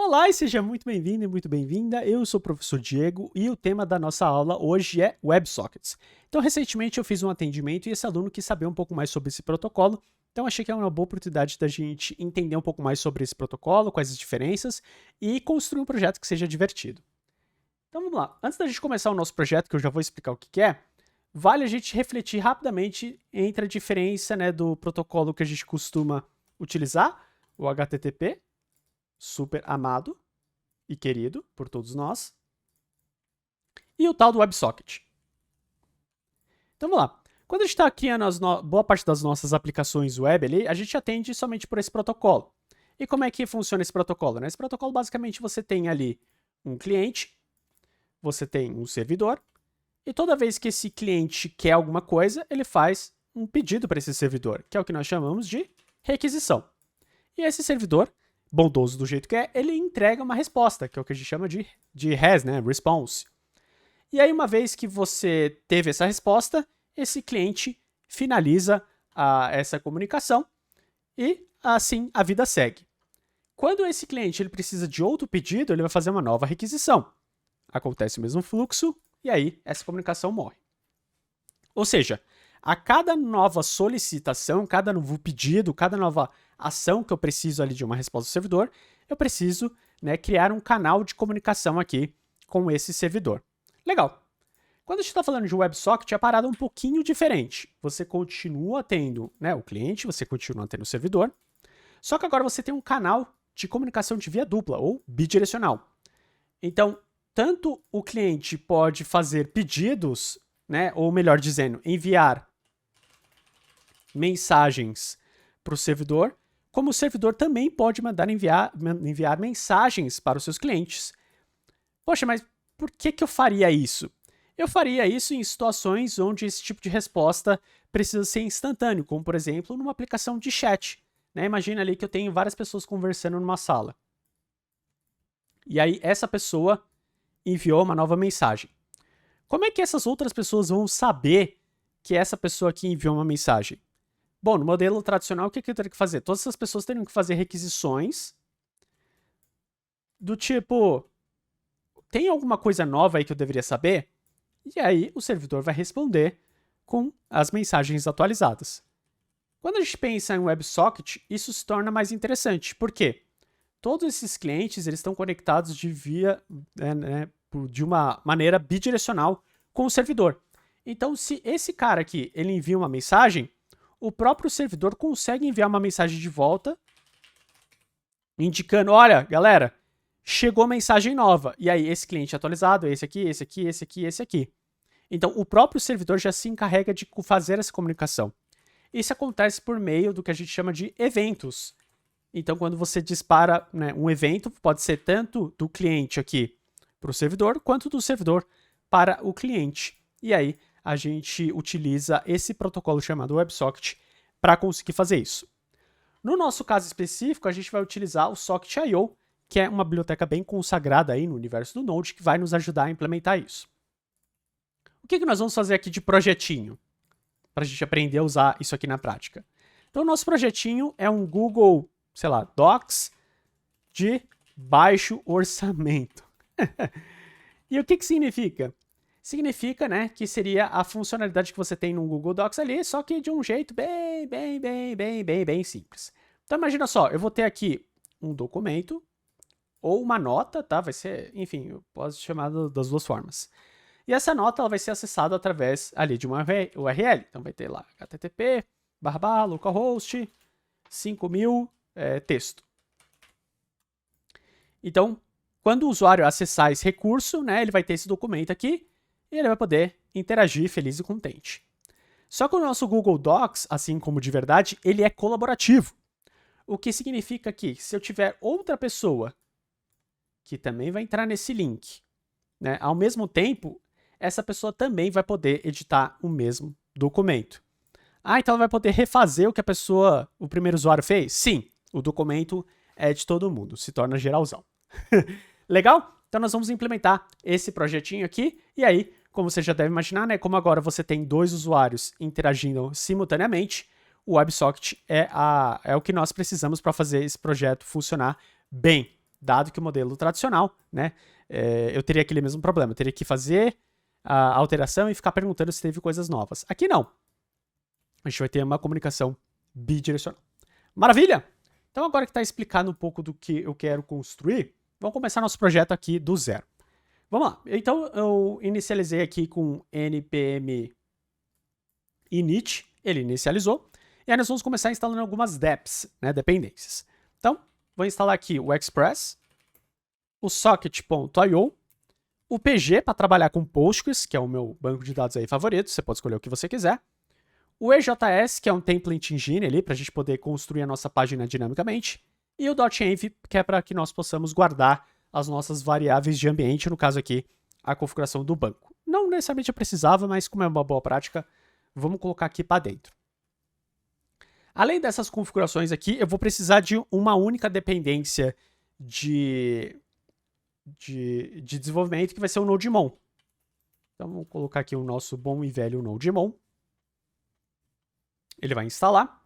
Olá e seja muito bem-vindo e muito bem-vinda. Eu sou o professor Diego e o tema da nossa aula hoje é WebSockets. Então, recentemente eu fiz um atendimento e esse aluno quis saber um pouco mais sobre esse protocolo. Então, achei que é uma boa oportunidade da gente entender um pouco mais sobre esse protocolo, quais as diferenças e construir um projeto que seja divertido. Então, vamos lá. Antes da gente começar o nosso projeto, que eu já vou explicar o que é, vale a gente refletir rapidamente entre a diferença, do protocolo que a gente costuma utilizar, o HTTP, super amado e querido por todos nós, e o tal do WebSocket. Então vamos lá. Quando a gente está criando boa parte das nossas aplicações web ali, a gente atende somente por esse protocolo. E como é que funciona esse protocolo? Esse protocolo, basicamente, você tem ali um cliente, você tem um servidor, e toda vez que esse cliente quer alguma coisa, ele faz um pedido para esse servidor, que é o que nós chamamos de requisição. E esse servidor, bondoso do jeito que é, ele entrega uma resposta, que é o que a gente chama de RES, response. E aí, uma vez que você teve essa resposta, esse cliente finaliza essa comunicação e assim a vida segue. Quando esse cliente ele precisa de outro pedido, ele vai fazer uma nova requisição. Acontece o mesmo fluxo e aí essa comunicação morre. Ou seja, a cada nova solicitação, cada novo pedido, cada nova ação que eu preciso ali de uma resposta do servidor, eu preciso criar um canal de comunicação aqui com esse servidor. Legal. Quando a gente está falando de WebSocket, a parada é um pouquinho diferente. Você continua tendo o cliente, você continua tendo o servidor, só que agora você tem um canal de comunicação de via dupla ou bidirecional. Então, tanto o cliente pode fazer pedidos, ou melhor dizendo, enviar mensagens para o servidor, como o servidor também pode mandar enviar mensagens para os seus clientes. Poxa, mas por que eu faria isso? Eu faria isso em situações onde esse tipo de resposta precisa ser instantâneo, como por exemplo numa aplicação de chat. Imagina ali que eu tenho várias pessoas conversando numa sala. E aí essa pessoa enviou uma nova mensagem. Como é que essas outras pessoas vão saber que essa pessoa aqui enviou uma mensagem? Bom, no modelo tradicional, o que eu teria que fazer? Todas essas pessoas teriam que fazer requisições do tipo, tem alguma coisa nova aí que eu deveria saber? E aí o servidor vai responder com as mensagens atualizadas. Quando a gente pensa em WebSocket, isso se torna mais interessante. Por quê? Todos esses clientes eles estão conectados de uma maneira bidirecional com o servidor. Então, se esse cara aqui ele envia uma mensagem, o próprio servidor consegue enviar uma mensagem de volta, indicando, olha, galera, chegou mensagem nova. E aí, esse cliente atualizado, esse aqui, esse aqui, esse aqui, esse aqui. Então, o próprio servidor já se encarrega de fazer essa comunicação. Isso acontece por meio do que a gente chama de eventos. Então, quando você dispara um evento, pode ser tanto do cliente aqui para o servidor, quanto do servidor para o cliente. E aí, a gente utiliza esse protocolo chamado WebSocket para conseguir fazer isso. No nosso caso específico, a gente vai utilizar o Socket.io, que é uma biblioteca bem consagrada aí no universo do Node, que vai nos ajudar a implementar isso. O que nós vamos fazer aqui de projetinho? Para a gente aprender a usar isso aqui na prática. Então, o nosso projetinho é um Google, Docs de baixo orçamento. E o que significa? Significa, que seria a funcionalidade que você tem no Google Docs ali, só que de um jeito bem simples. Então, imagina só, eu vou ter aqui um documento ou uma nota, tá? Vai ser, enfim, eu posso chamar das duas formas. E essa nota ela vai ser acessada através ali de uma URL. Então, vai ter lá http://localhost 5000 texto. Então, quando o usuário acessar esse recurso, ele vai ter esse documento aqui e ele vai poder interagir feliz e contente. Só que o nosso Google Docs, assim como de verdade, ele é colaborativo. O que significa que se eu tiver outra pessoa que também vai entrar nesse link, ao mesmo tempo, essa pessoa também vai poder editar o mesmo documento. Então ela vai poder refazer o que o primeiro usuário fez? Sim, o documento é de todo mundo, se torna geralzão. Legal? Então nós vamos implementar esse projetinho aqui, e aí, como você já deve imaginar, como agora você tem dois usuários interagindo simultaneamente, o WebSocket é o que nós precisamos para fazer esse projeto funcionar bem. dado que o modelo tradicional, né, eu teria aquele mesmo problema, eu teria que fazer a alteração e ficar perguntando se teve coisas novas. Aqui não. A gente vai ter uma comunicação bidirecional. Maravilha? Então agora que está explicado um pouco do que eu quero construir, vamos começar nosso projeto aqui do zero. Vamos lá. Então eu inicializei aqui com npm init, ele inicializou, e aí nós vamos começar instalando algumas deps, né, dependências. Então, vou instalar aqui o Express, o socket.io, o PG para trabalhar com Postgres, que é o meu banco de dados aí favorito, você pode escolher o que você quiser, o EJS, que é um template engine ali, para a gente poder construir a nossa página dinamicamente, e o .env, que é para que nós possamos guardar as nossas variáveis de ambiente, no caso aqui, a configuração do banco. Não necessariamente eu precisava, mas como é uma boa prática, vamos colocar aqui para dentro. Além dessas configurações aqui, eu vou precisar de uma única dependência de desenvolvimento, que vai ser o NodeMon. Então, vamos colocar aqui o nosso bom e velho NodeMon. Ele vai instalar.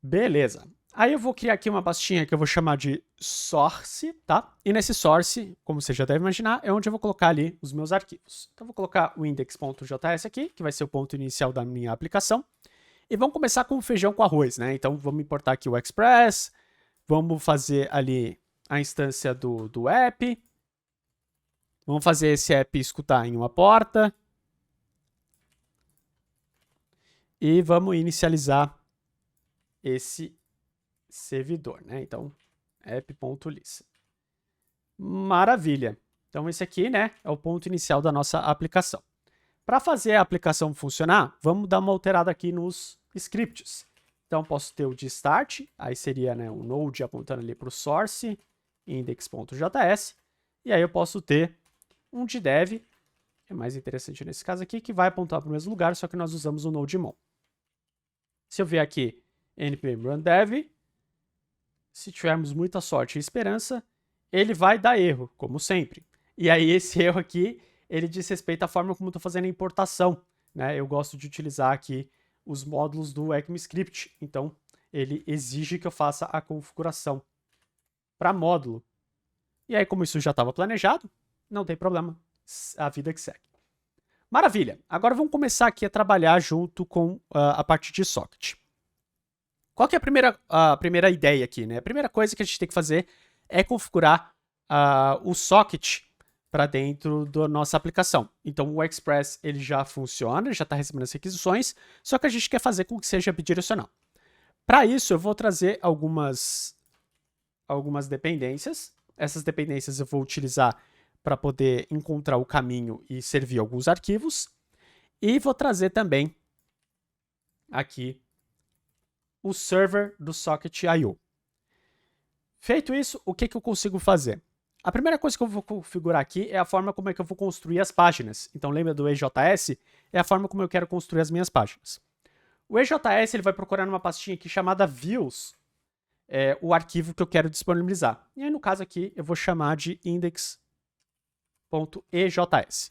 Beleza. Aí eu vou criar aqui uma pastinha que eu vou chamar de source, tá? E nesse source, como você já deve imaginar, é onde eu vou colocar ali os meus arquivos. Então eu vou colocar o index.js aqui, que vai ser o ponto inicial da minha aplicação. E vamos começar com o feijão com arroz, né? Então vamos importar aqui o Express, vamos fazer ali a instância do app, vamos fazer esse app escutar em uma porta, e vamos inicializar esse servidor, né? Então, app.listen. Maravilha. Então, esse aqui, né, é o ponto inicial da nossa aplicação. Para fazer a aplicação funcionar, vamos dar uma alterada aqui nos scripts. Então, posso ter o de start, aí seria, né, o node apontando ali para o source, index.js, e aí eu posso ter um de dev, que é mais interessante nesse caso aqui, que vai apontar para o mesmo lugar, só que nós usamos o NodeMon. Se eu vier aqui, npm run dev, se tivermos muita sorte e esperança, ele vai dar erro, como sempre. E aí esse erro aqui, ele diz respeito à forma como eu estou fazendo a importação, né? Eu gosto de utilizar aqui os módulos do ECMAScript, então ele exige que eu faça a configuração para módulo. E aí, como isso já estava planejado, não tem problema, a vida que segue. Maravilha, agora vamos começar aqui a trabalhar junto com a parte de socket. Qual que é a primeira ideia aqui, né? A primeira coisa que a gente tem que fazer é configurar o socket para dentro da nossa aplicação. Então, o Express ele já funciona, já está recebendo as requisições, só que a gente quer fazer com que seja bidirecional. Para isso, eu vou trazer algumas dependências. Essas dependências eu vou utilizar para poder encontrar o caminho e servir alguns arquivos. E vou trazer também aqui o server do socket.io. Feito isso, o que eu consigo fazer? A primeira coisa que eu vou configurar aqui é a forma como é que eu vou construir as páginas. Então lembra do EJS? É a forma como eu quero construir as minhas páginas. O EJS ele vai procurar numa pastinha aqui chamada views, o arquivo que eu quero disponibilizar. E aí no caso aqui eu vou chamar de index.ejs,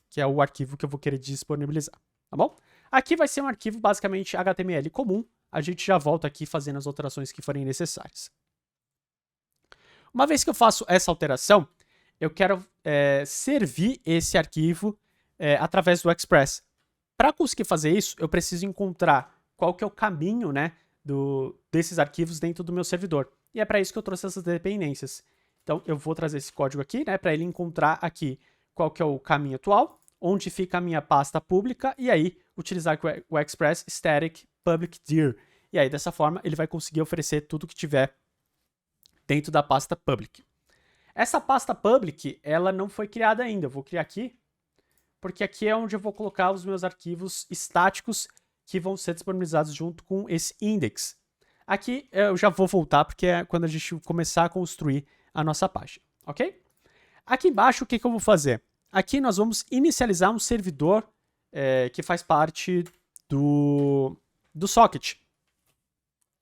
que é o arquivo que eu vou querer disponibilizar, tá bom? Aqui vai ser um arquivo basicamente HTML comum, a gente já volta aqui fazendo as alterações que forem necessárias. Uma vez que eu faço essa alteração, eu quero servir esse arquivo através do Express. Para conseguir fazer isso, eu preciso encontrar qual que é o caminho, né, desses arquivos dentro do meu servidor. E é para isso que eu trouxe essas dependências. Então, eu vou trazer esse código aqui, né, para ele encontrar aqui qual que é o caminho atual, onde fica a minha pasta pública, e aí utilizar o Express static public dir. E aí, dessa forma, ele vai conseguir oferecer tudo que tiver dentro da pasta public. Essa pasta public, ela não foi criada ainda. Eu vou criar aqui, porque aqui é onde eu vou colocar os meus arquivos estáticos que vão ser disponibilizados junto com esse index. Aqui eu já vou voltar, porque é quando a gente começar a construir a nossa página, ok? Aqui embaixo, o que eu vou fazer? Aqui nós vamos inicializar um servidor que faz parte do socket.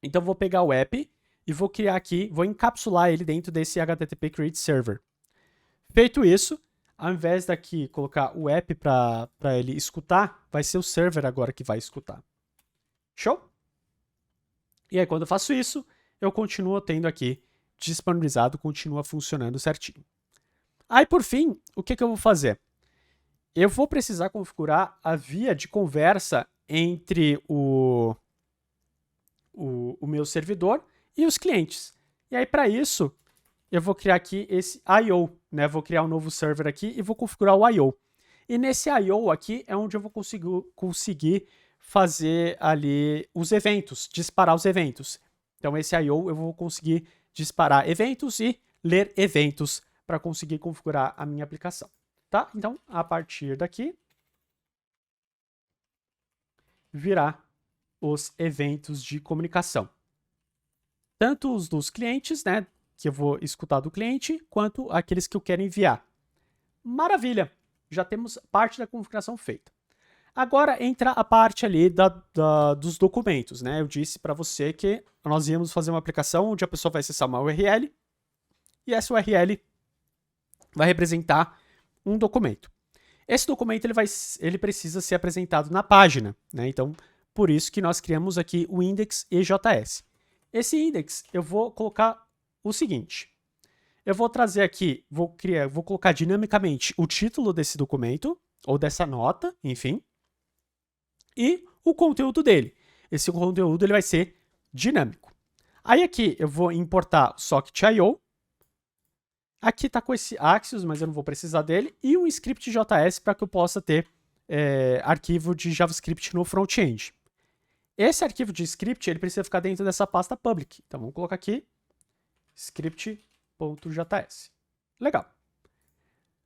Então eu vou pegar o app e vou criar aqui, vou encapsular ele dentro desse HTTP Create Server. Feito isso, ao invés daqui colocar o app para ele escutar, vai ser o server agora que vai escutar. Show? E aí quando eu faço isso, eu continuo tendo aqui disponibilizado continua funcionando certinho. Aí, por fim, o que eu vou fazer? Eu vou precisar configurar a via de conversa entre o meu servidor e os clientes. E aí, para isso, eu vou criar aqui esse I.O., né? Vou criar um novo server aqui e vou configurar o I.O. E nesse I.O. aqui é onde eu vou conseguir fazer ali os eventos, disparar os eventos. Então, esse I.O. eu vou conseguir disparar eventos e ler eventos para conseguir configurar a minha aplicação. Tá? Então, a partir daqui, virá os eventos de comunicação. Tanto os dos clientes, né, que eu vou escutar do cliente, quanto aqueles que eu quero enviar. Maravilha! Já temos parte da configuração feita. Agora entra a parte ali dos documentos, né? Eu disse para você que nós íamos fazer uma aplicação onde a pessoa vai acessar uma URL e essa URL vai representar um documento. Esse documento ele precisa ser apresentado na página, né? Então, por isso que nós criamos aqui o index EJS. Esse index, eu vou colocar o seguinte. Eu vou trazer aqui, vou colocar dinamicamente o título desse documento, ou dessa nota, enfim, e o conteúdo dele. Esse conteúdo ele vai ser dinâmico. Aí aqui eu vvou importar o socket.io. Aqui está com esse Axios, mas eu não vou precisar dele. E um script JS para que eu possa ter arquivo de JavaScript no front-end. Esse arquivo de script ele precisa ficar dentro dessa pasta public. Então vamos colocar aqui script.js. Legal.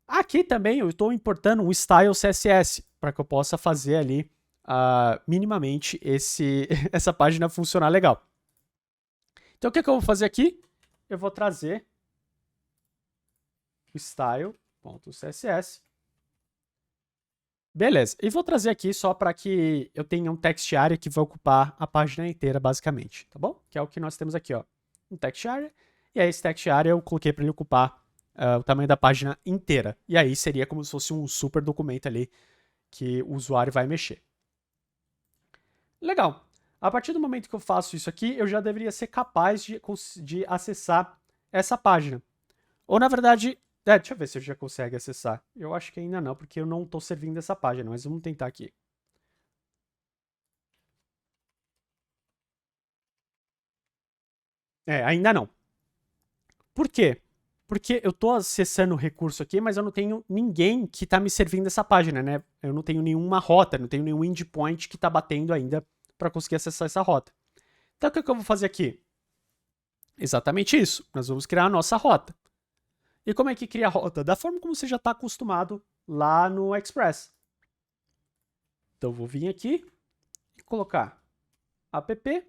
Aqui também eu estou importando um style CSS para que eu possa fazer ali minimamente essa página funcionar legal. Então o que eu vou fazer aqui? Eu vou trazer o style.css. Beleza, e vou trazer aqui só para que eu tenha um text area que vai ocupar a página inteira, basicamente, tá bom? Que é o que nós temos aqui, ó, um text area, e aí esse text area eu coloquei para ele ocupar o tamanho da página inteira. E aí seria como se fosse um super documento ali que o usuário vai mexer. Legal. A partir do momento que eu faço isso aqui, eu já deveria ser capaz de acessar essa página. Ou, na verdade, deixa eu ver se eu já consigo acessar. Eu acho que ainda não, porque eu não estou servindo essa página, mas vamos tentar aqui. Ainda não. Por quê? Porque eu estou acessando o recurso aqui, mas eu não tenho ninguém que está me servindo essa página, né? Eu não tenho nenhuma rota, não tenho nenhum endpoint que está batendo ainda para conseguir acessar essa rota. Então, o que eu vou fazer aqui? Exatamente isso. Nós vamos criar a nossa rota. E como é que cria a rota? Da forma como você já está acostumado lá no Express. Então, eu vou vir aqui e colocar app.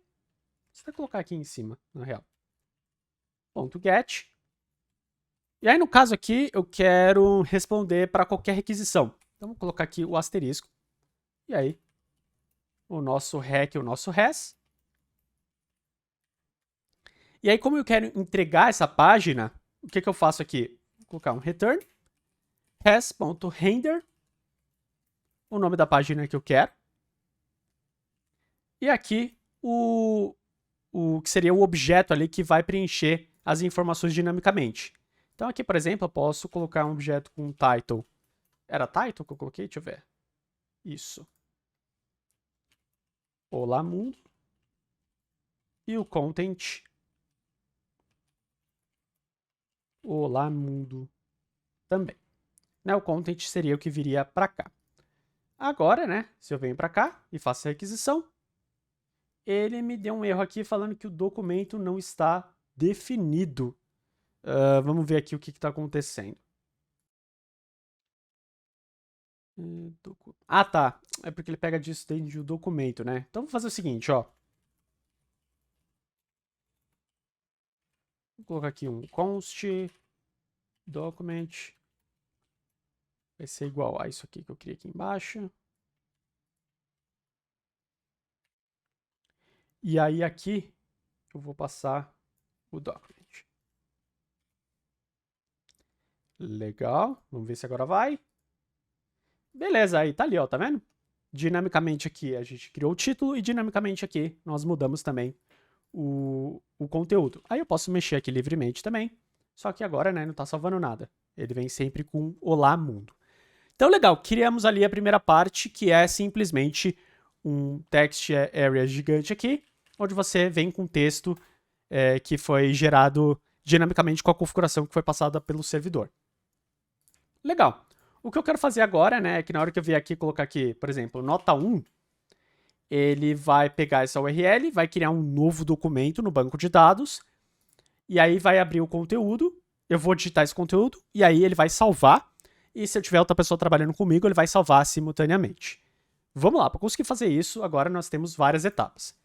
Você vai colocar aqui em cima, na real. .get. E aí, no caso aqui, eu quero responder para qualquer requisição. Então, vou colocar aqui o asterisco. E aí, o nosso rec, o nosso res. E aí, como eu quero entregar essa página, o que eu faço aqui? Vou colocar um return. res.render. O nome da página que eu quero. E aqui, o que seria o objeto ali que vai preencher as informações dinamicamente. Então aqui, por exemplo, eu posso colocar um objeto com title. Era title que eu coloquei? Deixa eu ver. Isso. Olá, mundo. E o content. Olá, mundo também. Né, o content seria o que viria para cá. Agora, né, se eu venho para cá e faço a requisição, ele me deu um erro aqui falando que o documento não está definido. Vamos ver aqui o que está acontecendo. Ah, tá. É porque ele pega disso dentro do documento, né? Então, vou fazer o seguinte, ó. Vou colocar aqui um const document. Vai ser igual a isso aqui que eu criei aqui embaixo. E aí aqui eu vou passar o document. Legal. Vamos ver se agora vai. Beleza, aí tá ali, ó, tá vendo? Dinamicamente aqui a gente criou o título e dinamicamente aqui nós mudamos também o conteúdo. Aí eu posso mexer aqui livremente também, só que agora, né, não está salvando nada. Ele vem sempre com Olá Mundo. Então, legal, criamos ali a primeira parte, que é simplesmente um text area gigante aqui, onde você vem com texto que foi gerado dinamicamente com a configuração que foi passada pelo servidor. Legal. O que eu quero fazer agora, né, é que na hora que eu vier aqui colocar aqui, por exemplo, nota 1, ele vai pegar essa URL, vai criar um novo documento no banco de dados, e aí vai abrir o conteúdo, eu vou digitar esse conteúdo, e aí ele vai salvar, e se eu tiver outra pessoa trabalhando comigo, ele vai salvar simultaneamente. Vamos lá, para conseguir fazer isso, agora nós temos várias etapas.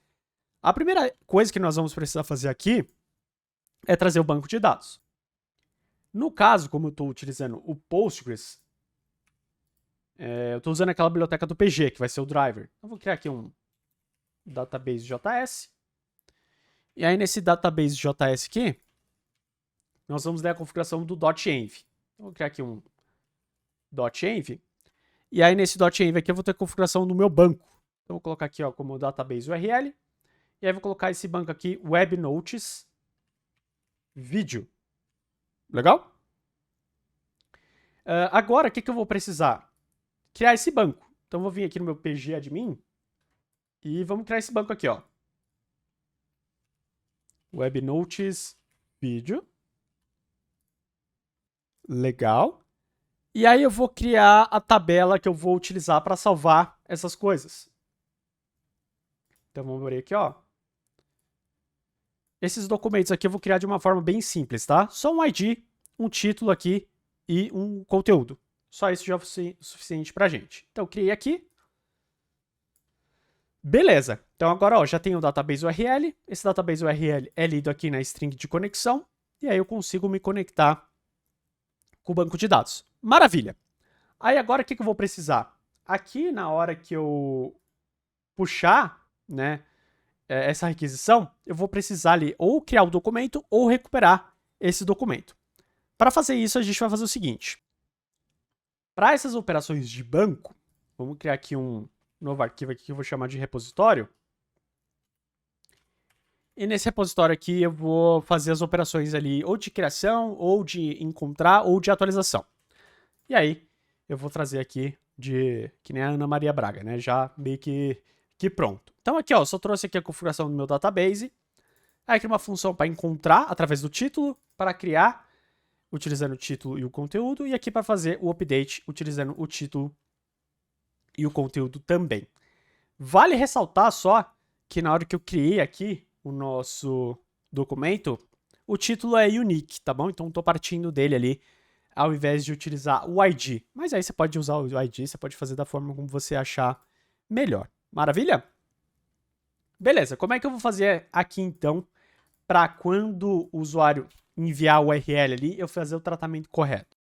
A primeira coisa que nós vamos precisar fazer aqui é trazer o banco de dados. No caso, como eu estou utilizando o Postgres, eu estou usando aquela biblioteca do PG, que vai ser o driver. Então, vou criar aqui um database JS. E aí, nesse database JS aqui, nós vamos dar a configuração do .env. Então, vou criar aqui um .env. E aí, nesse .env aqui, eu vou ter a configuração do meu banco. Então, vou colocar aqui ó, como database URL. E aí, vou colocar esse banco aqui, Web Notes Video. Legal? Agora, o que eu vou precisar? Criar esse banco. Então, vou vir aqui no meu PG admin e vamos criar esse banco aqui, ó. Web Notes Video. Legal. E aí eu vou criar a tabela que eu vou utilizar para salvar essas coisas. Então, vamos ver aqui, ó. Esses documentos aqui eu vou criar de uma forma bem simples, tá? Só um ID, um título aqui e um conteúdo. Só isso já é o suficiente pra gente. Então, eu criei aqui. Beleza. Então, agora ó, já tenho o database URL. Esse database URL é lido aqui na string de conexão. E aí eu consigo me conectar com o banco de dados. Maravilha. Aí agora o que eu vou precisar? Aqui na hora que eu puxar, né, essa requisição, eu vou precisar ali ou criar o documento ou recuperar esse documento. Para fazer isso, a gente vai fazer o seguinte. Para essas operações de banco, vamos criar aqui um novo arquivo aqui que eu vou chamar de repositório. E nesse repositório aqui eu vou fazer as operações ali ou de criação, ou de encontrar, ou de atualização. E aí eu vou trazer aqui que nem a Ana Maria Braga, né? Já meio que pronto. Então aqui, ó, só trouxe aqui a configuração do meu database. Aí aqui uma função para encontrar através do título, para criar utilizando o título e o conteúdo, e aqui para fazer o update utilizando o título e o conteúdo também. Vale ressaltar só que na hora que eu criei aqui o nosso documento, o título é unique, tá bom? Então estou partindo dele ali, ao invés de utilizar o ID. Mas aí você pode usar o ID, você pode fazer da forma como você achar melhor. Maravilha? Beleza, como é que eu vou fazer aqui então para quando o usuário enviar o URL ali, eu fazer o tratamento correto?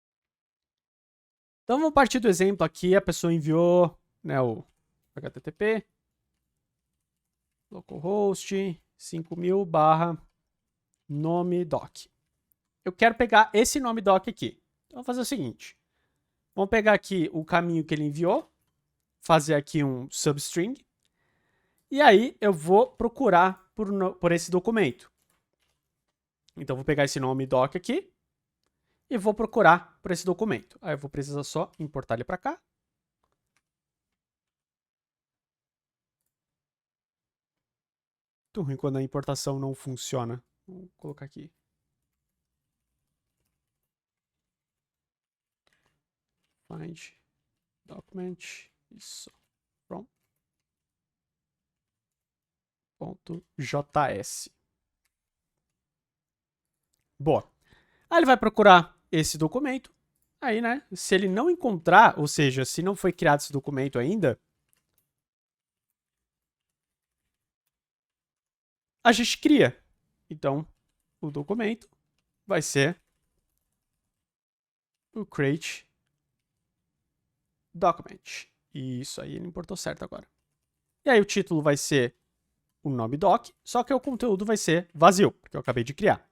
Então vamos partir do exemplo aqui, a pessoa enviou, né, o http localhost 5000 nome doc. Eu quero pegar esse nome doc aqui. Então, vou fazer o seguinte. Vamos pegar aqui o caminho que ele enviou, fazer aqui um substring, e aí eu vou procurar por esse documento. Então, vou pegar esse nome doc aqui e vou procurar por esse documento. Aí eu vou precisar só importar ele para cá. Muito ruim quando a importação não funciona. Vou colocar aqui. Find document. Isso. From. .js. Boa. Aí ele vai procurar esse documento. Aí, né, se ele não encontrar, ou seja, se não foi criado esse documento ainda, a gente cria. Então, o documento vai ser o create document. E isso aí ele importou certo agora. E aí o título vai ser o nome doc, só que o conteúdo vai ser vazio, porque eu acabei de criar.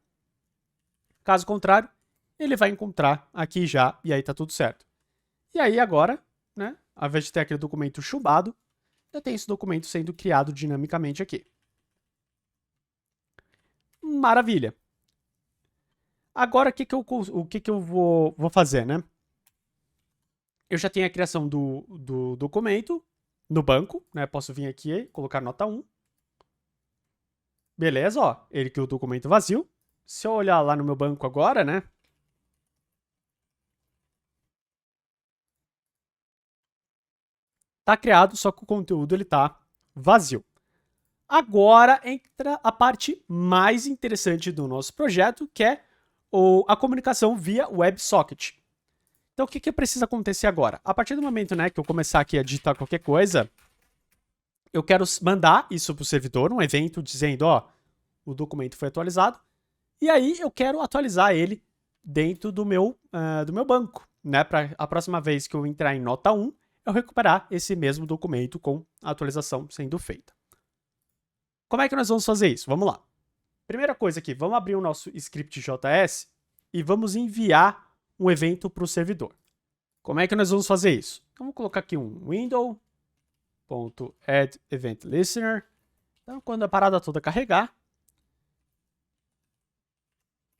Caso contrário, ele vai encontrar aqui já, e aí tá tudo certo. E aí agora, né, ao invés de ter aquele documento chumbado, eu tenho esse documento sendo criado dinamicamente aqui. Maravilha. Agora, o que eu vou fazer, né? Eu já tenho a criação do documento no banco, né? Posso vir aqui e colocar nota 1. Beleza, ó. Ele criou o documento vazio. Se eu olhar lá no meu banco agora, né? Tá criado, só que o conteúdo ele tá vazio. Agora entra a parte mais interessante do nosso projeto, que é a comunicação via WebSocket. Então, o que precisa acontecer agora? A partir do momento, né, que eu começar aqui a digitar qualquer coisa, eu quero mandar isso para o servidor, um evento dizendo, ó, o documento foi atualizado, e aí eu quero atualizar ele dentro do meu banco, né, para a próxima vez que eu entrar em nota 1, eu recuperar esse mesmo documento com a atualização sendo feita. Como é que nós vamos fazer isso? Vamos lá. Primeira coisa aqui, vamos abrir o nosso script JS e vamos enviar um evento para o servidor. Como é que nós vamos fazer isso? Então, vamos colocar aqui um window.addEventListener. Então, quando a parada toda carregar,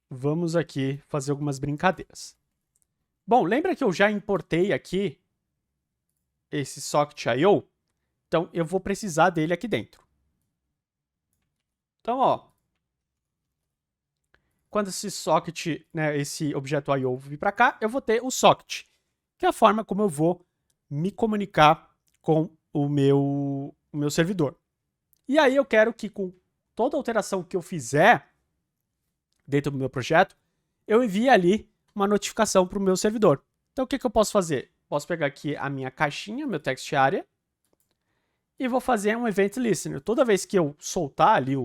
vamos aqui fazer algumas brincadeiras. Bom, lembra que eu já importei aqui esse socket.io? Então, eu vou precisar dele aqui dentro. Então, ó, quando esse socket, né, esse objeto IO vir para cá, eu vou ter o socket, que é a forma como eu vou me comunicar com o meu servidor. E aí eu quero que com toda alteração que eu fizer dentro do meu projeto, eu envie ali uma notificação para o meu servidor. Então o que eu posso fazer? Posso pegar aqui a minha caixinha, meu text area, e vou fazer um event listener. Toda vez que eu soltar ali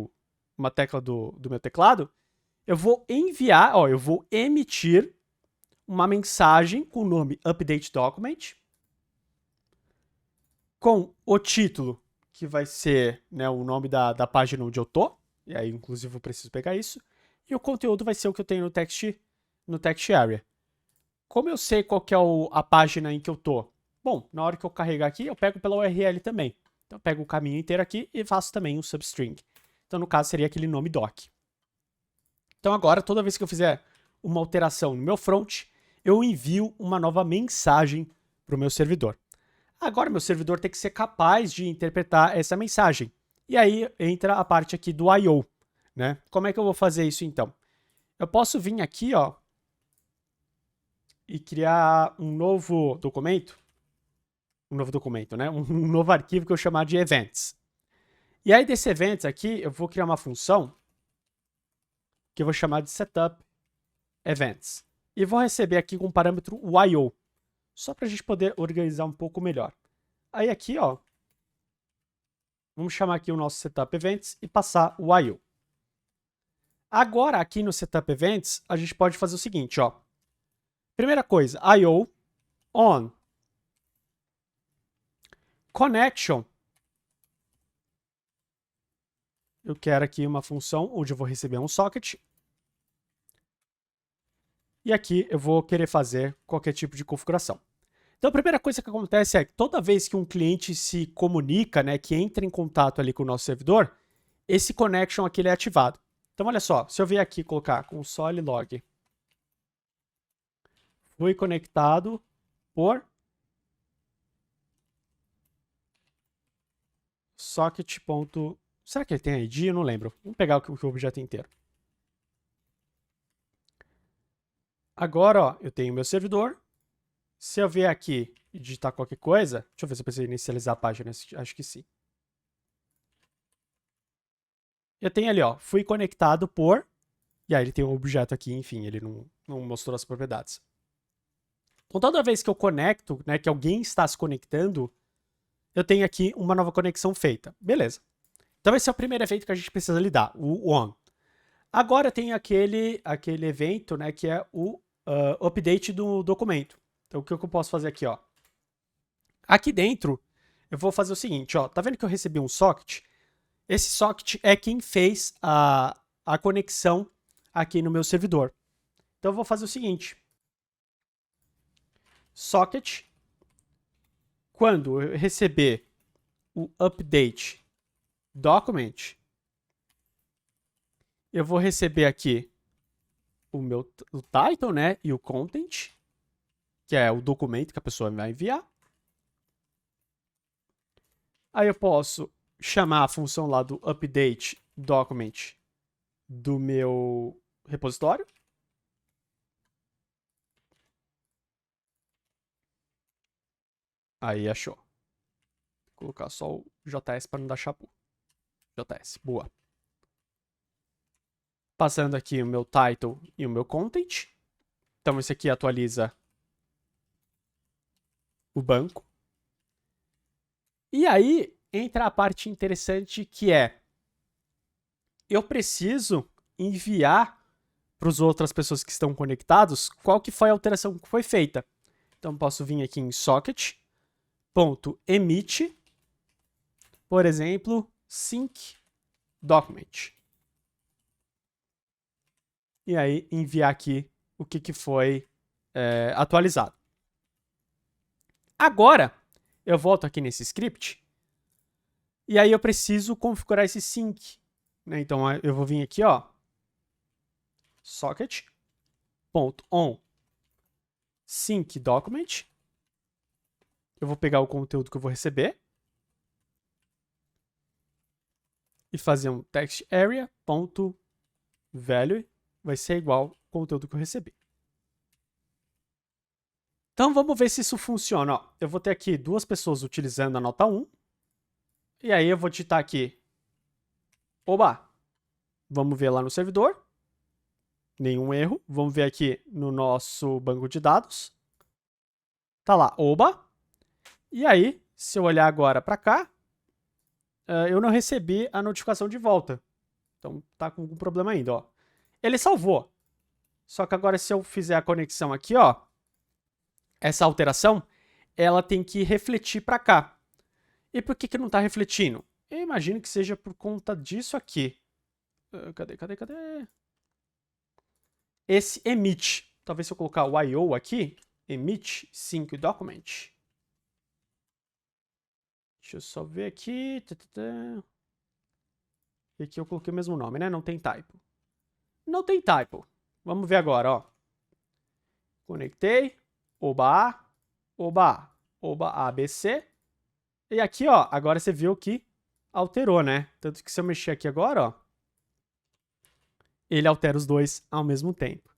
uma tecla do meu teclado, eu vou enviar, ó, eu vou emitir uma mensagem com o nome update document, com o título, que vai ser, né, o nome da página onde eu tô, e aí inclusive eu preciso pegar isso, e o conteúdo vai ser o que eu tenho no text area. Como eu sei qual que é a página em que eu tô? Bom, na hora que eu carregar aqui, eu pego pela URL também. Então eu pego o caminho inteiro aqui e faço também um substring. Então no caso seria aquele nome doc. Então agora, toda vez que eu fizer uma alteração no meu front, eu envio uma nova mensagem para o meu servidor. Agora, meu servidor tem que ser capaz de interpretar essa mensagem. E aí entra a parte aqui do I/O, né? Como é que eu vou fazer isso então? Eu posso vir aqui, ó, e criar um novo documento, né? Um novo arquivo que eu chamar de events. E aí desse events aqui, eu vou criar uma função que eu vou chamar de setup events. E vou receber aqui com o parâmetro I/O, só para a gente poder organizar um pouco melhor. Aí aqui, ó, vamos chamar aqui o nosso setup events e passar o I/O. Agora, aqui no setup events, a gente pode fazer o seguinte, ó. Primeira coisa, I/O on connection. Eu quero aqui uma função onde eu vou receber um socket. E aqui eu vou querer fazer qualquer tipo de configuração. Então, a primeira coisa que acontece é que toda vez que um cliente se comunica, né, que entra em contato ali com o nosso servidor, esse connection aqui ele é ativado. Então, olha só, se eu vier aqui e colocar console log, fui conectado por socket. Será que ele tem ID? Eu não lembro. Vamos pegar o objeto inteiro. Agora, ó, eu tenho meu servidor. Se eu vier aqui e digitar qualquer coisa, deixa eu ver se eu preciso inicializar a página, acho que sim. Eu tenho ali, ó, fui conectado por, e aí ele tem um objeto aqui, enfim, ele não mostrou as propriedades. Então, toda vez que eu conecto, né, que alguém está se conectando, eu tenho aqui uma nova conexão feita. Beleza. Então, esse é o primeiro evento que a gente precisa lidar, o on. Agora tem aquele evento, né, que é o update do documento. Então, o que eu posso fazer aqui, ó? Aqui dentro, eu vou fazer o seguinte, ó. Tá vendo que eu recebi um socket? Esse socket é quem fez a conexão aqui no meu servidor. Então, eu vou fazer o seguinte. Socket, quando eu receber o update document, Eu vou receber aqui o title, né, e o content, que é o documento que a pessoa vai enviar. Aí eu posso chamar a função lá do update document do meu repositório. Aí achou. Vou colocar só o JS para não dar chapu. JS, boa. Passando aqui o meu title e o meu content. Então esse aqui atualiza o banco. E aí entra a parte interessante que é: eu preciso enviar para as outras pessoas que estão conectados qual que foi a alteração que foi feita. Então posso vir aqui em socket.emit, por exemplo, sync document. E aí enviar aqui o que foi atualizado. Agora, eu volto aqui nesse script, e aí eu preciso configurar esse sync. Né? Então, eu vou vir aqui, ó, socket.on sync document. Eu vou pegar o conteúdo que eu vou receber e fazer um text area.value vai ser igual ao conteúdo que eu recebi. Então, vamos ver se isso funciona. Ó, eu vou ter aqui duas pessoas utilizando a nota 1. E aí eu vou digitar aqui, oba, vamos ver lá no servidor, nenhum erro. Vamos ver aqui no nosso banco de dados, tá lá, oba. E aí, se eu olhar agora para cá, eu não recebi a notificação de volta. Então tá com algum problema ainda, ó. Ele salvou. Só que agora se eu fizer a conexão aqui, ó, essa alteração, ela tem que refletir para cá. E por que não está refletindo? Eu imagino que seja por conta disso aqui. Cadê? Esse emit. Talvez se eu colocar o IO aqui, emit sync document. Deixa eu só ver aqui. E aqui eu coloquei o mesmo nome, né? Não tem typo. Não tem typo. Vamos ver agora, ó. Conectei. Oba A. Oba A. Oba ABC. E aqui, ó, agora você viu que alterou, né? Tanto que se eu mexer aqui agora, ó, ele altera os dois ao mesmo tempo.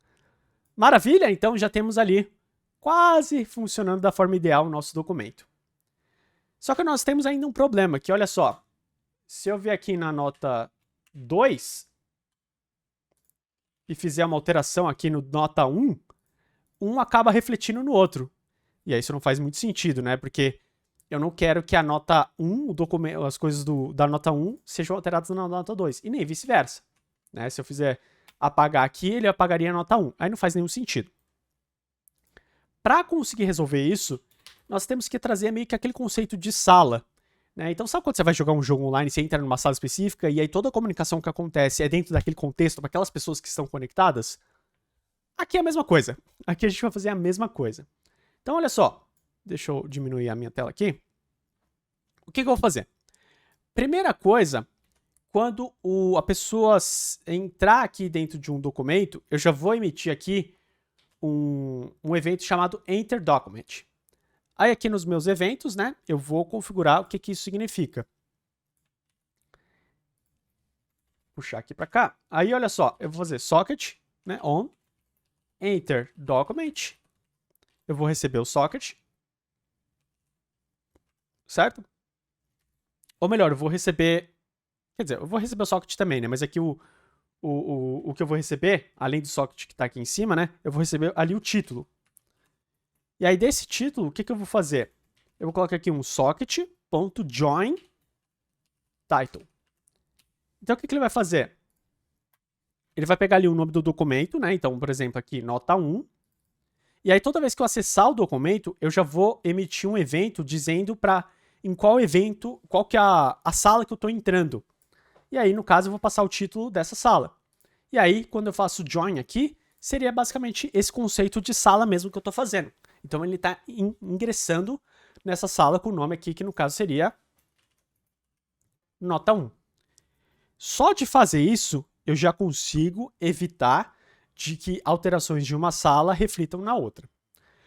Maravilha? Então já temos ali quase funcionando da forma ideal o nosso documento. Só que nós temos ainda um problema, que olha só, se eu vier aqui na nota 2 e fizer uma alteração aqui no nota 1, um acaba refletindo no outro. E aí isso não faz muito sentido, né? Porque eu não quero que a nota 1, o documento, as coisas da nota 1 sejam alteradas na nota 2, e nem vice-versa. Né? Se eu fizer apagar aqui, ele apagaria a nota 1. Aí não faz nenhum sentido. Para conseguir resolver isso, nós temos que trazer meio que aquele conceito de sala. Né? Então, sabe quando você vai jogar um jogo online, você entra numa sala específica e aí toda a comunicação que acontece é dentro daquele contexto, para aquelas pessoas que estão conectadas? Aqui é a mesma coisa. Aqui a gente vai fazer a mesma coisa. Então, olha só. Deixa eu diminuir a minha tela aqui. O que eu vou fazer? Primeira coisa, quando a pessoa entrar aqui dentro de um documento, eu já vou emitir aqui um evento chamado Enter Document. Aí aqui nos meus eventos, né, eu vou configurar o que isso significa. Puxar aqui para cá. Aí, olha só, eu vou fazer socket, né, on, enter document. Eu vou receber o socket. Certo? Ou melhor, eu vou receber... Quer dizer, eu vou receber o socket também, né, mas aqui o que eu vou receber, além do socket que está aqui em cima, né, eu vou receber ali o título. E aí, desse título, o que eu vou fazer? Eu vou colocar aqui um socket.join title. Então, o que ele vai fazer? Ele vai pegar ali o nome do documento, né? Então, por exemplo, aqui, nota 1. E aí, toda vez que eu acessar o documento, eu já vou emitir um evento dizendo em qual evento, qual que é a sala que eu estou entrando. E aí, no caso, eu vou passar o título dessa sala. E aí, quando eu faço join aqui, seria basicamente esse conceito de sala mesmo que eu estou fazendo. Então, ele está ingressando nessa sala com o nome aqui, que no caso seria nota 1. Só de fazer isso, eu já consigo evitar de que alterações de uma sala reflitam na outra.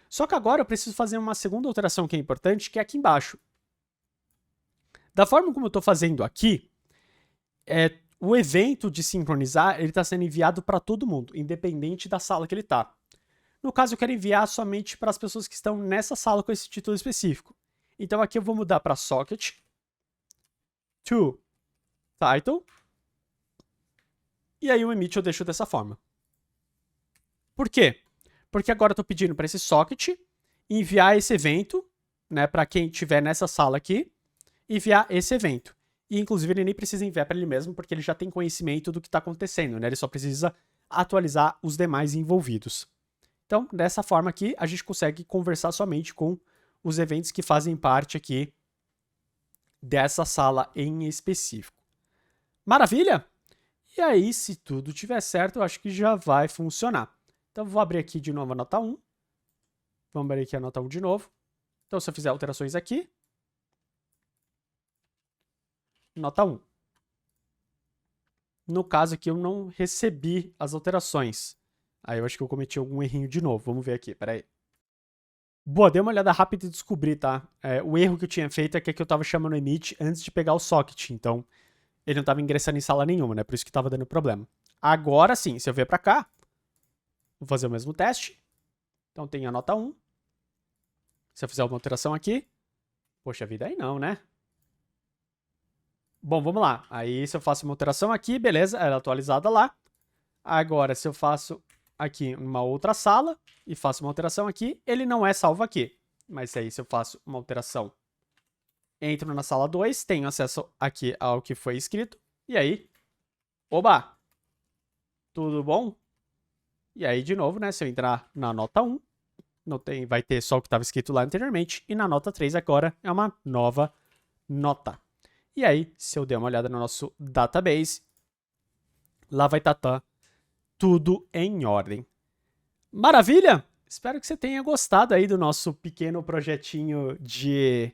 Só que agora eu preciso fazer uma segunda alteração que é importante, que é aqui embaixo. Da forma como eu estou fazendo aqui, o evento de sincronizar ele está sendo enviado para todo mundo, independente da sala que ele está. No caso, eu quero enviar somente para as pessoas que estão nessa sala com esse título específico. Então aqui eu vou mudar para socket to title. E aí o emit eu deixo dessa forma. Por quê? Porque agora eu estou pedindo para esse socket enviar esse evento, né, para quem estiver nessa sala aqui, enviar esse evento. E inclusive ele nem precisa enviar para ele mesmo, porque ele já tem conhecimento do que está acontecendo, né? Ele só precisa atualizar os demais envolvidos. Então, dessa forma aqui, a gente consegue conversar somente com os eventos que fazem parte aqui dessa sala em específico. Maravilha? E aí, se tudo tiver certo, eu acho que já vai funcionar. Então, vou abrir aqui de novo a nota 1. Vamos abrir aqui a nota 1 de novo. Então, se eu fizer alterações aqui, nota 1. No caso aqui, eu não recebi as alterações. Aí eu acho que eu cometi algum errinho de novo. Vamos ver aqui, peraí. Boa, dei uma olhada rápida e descobri, tá? O erro que eu tinha feito é que eu tava chamando o emit antes de pegar o socket. Então, ele não tava ingressando em sala nenhuma, né? Por isso que tava dando problema. Agora sim, se eu vier pra cá, vou fazer o mesmo teste. Então tem a nota 1. Se eu fizer uma alteração aqui, poxa vida, aí não, né? Bom, vamos lá. Aí se eu faço uma alteração aqui, beleza, ela é atualizada lá. Agora, se eu faço aqui uma outra sala e faço uma alteração aqui, ele não é salvo aqui. Mas aí se eu faço uma alteração, entro na sala 2, tenho acesso aqui ao que foi escrito. E aí, oba! Tudo bom? E aí, de novo, né, se eu entrar na nota 1, vai ter só o que estava escrito lá anteriormente. E na nota 3 agora é uma nova nota. E aí, se eu der uma olhada no nosso database, lá vai estar tudo em ordem. Maravilha? Espero que você tenha gostado aí do nosso pequeno projetinho de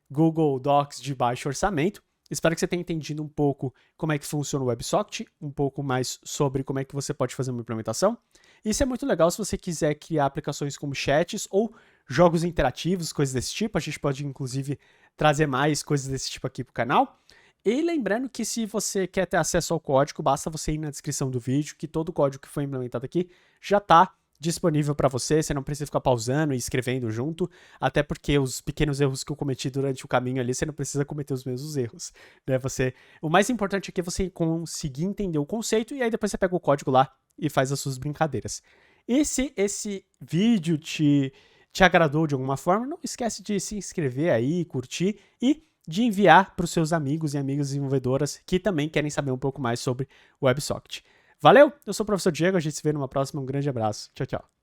Google Docs de baixo orçamento. Espero que você tenha entendido um pouco como é que funciona o WebSocket, um pouco mais sobre como é que você pode fazer uma implementação. Isso é muito legal se você quiser criar aplicações como chats ou jogos interativos, coisas desse tipo. A gente pode, inclusive, trazer mais coisas desse tipo aqui para o canal. E lembrando que se você quer ter acesso ao código, basta você ir na descrição do vídeo, que todo o código que foi implementado aqui já está disponível para você não precisa ficar pausando e escrevendo junto, até porque os pequenos erros que eu cometi durante o caminho ali, você não precisa cometer os mesmos erros, né? O mais importante aqui é você conseguir entender o conceito e aí depois você pega o código lá e faz as suas brincadeiras. E se esse vídeo te agradou de alguma forma, não esquece de se inscrever aí, curtir e de enviar para os seus amigos e amigas desenvolvedoras que também querem saber um pouco mais sobre o WebSocket. Valeu, eu sou o professor Diego, a gente se vê numa próxima, um grande abraço, tchau, tchau.